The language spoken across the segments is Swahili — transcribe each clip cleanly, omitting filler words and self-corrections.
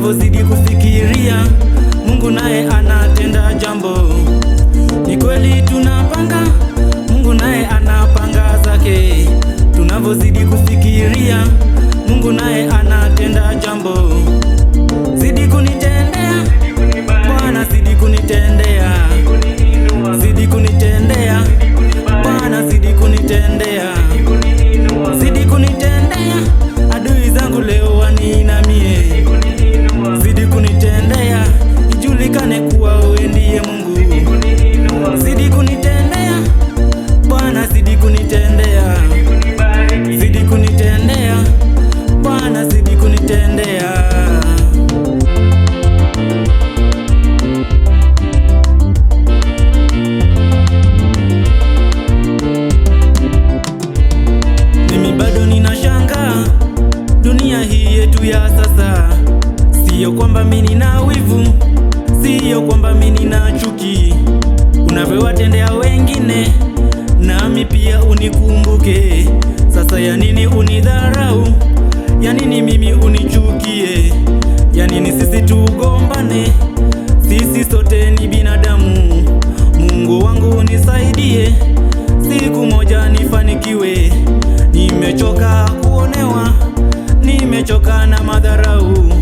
Tunavozidi kufikiria, Mungu naye anatenda jambo. Ni kweli tunapanga, Mungu naye anapanga zake. Tunavozidi kufikiria, Mungu naye anatenda jambo. Zidi kunitendea Bwana, zidi kunitendea, zidi kunitendea Bwana, zidi kunitendea, zidi kunitendea. Adui zangu leo waninamie, zidi kunitendea, ijulikane kuwa wewe ndiye Mungu. Zidi kunitendea Bwana, zidi kunitendea, zidi kunitendea Bwana, zidi kunitendea. Mimi bado ninashangaa dunia hii yetu ya sasa. Sio kwamba mimi nina wivu, sio kwamba mimi nina chuki. Unavyowatendea wengine nami pia unikumbuke. Sasa ya nini unidharau? Ya nini mimi unichukie? Ya nini sisi tugombane? Sisi sote ni binadamu. Mungu wangu unisaidie, siku moja nifanikiwe. Nimechoka kuonewa, nimechoka na madharau,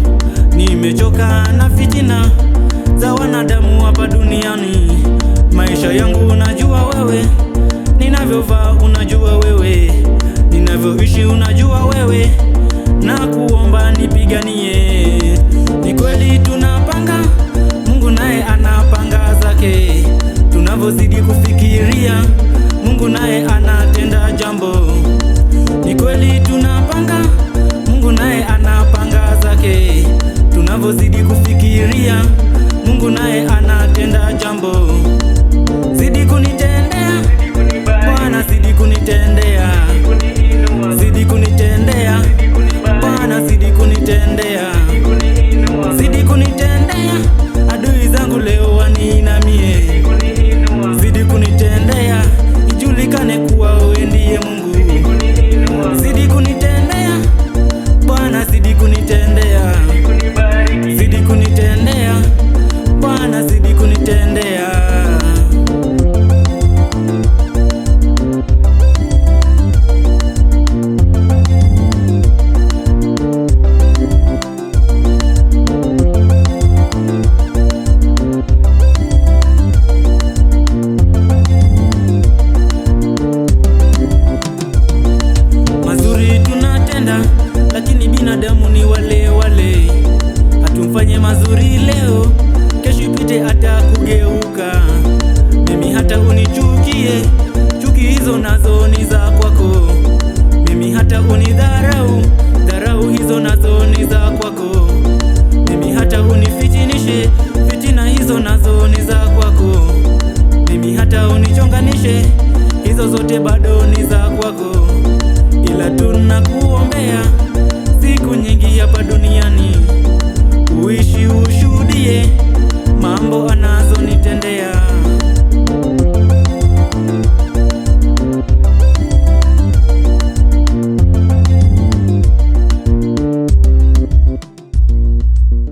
nimechoka na fitina za wanadamu hapa duniani. Maisha yangu unajua wewe, ninavyovaa unajua wewe, ninavyoishi unajua wewe, na kuomba nipiganie. Ni kweli tunapanga, Mungu naye anapanga zake. Tunavozidi kufikiria, Mungu naye anatenda jambo. Ni kweli tunapanga, Mungu naye anapanga zake. Tunavozidi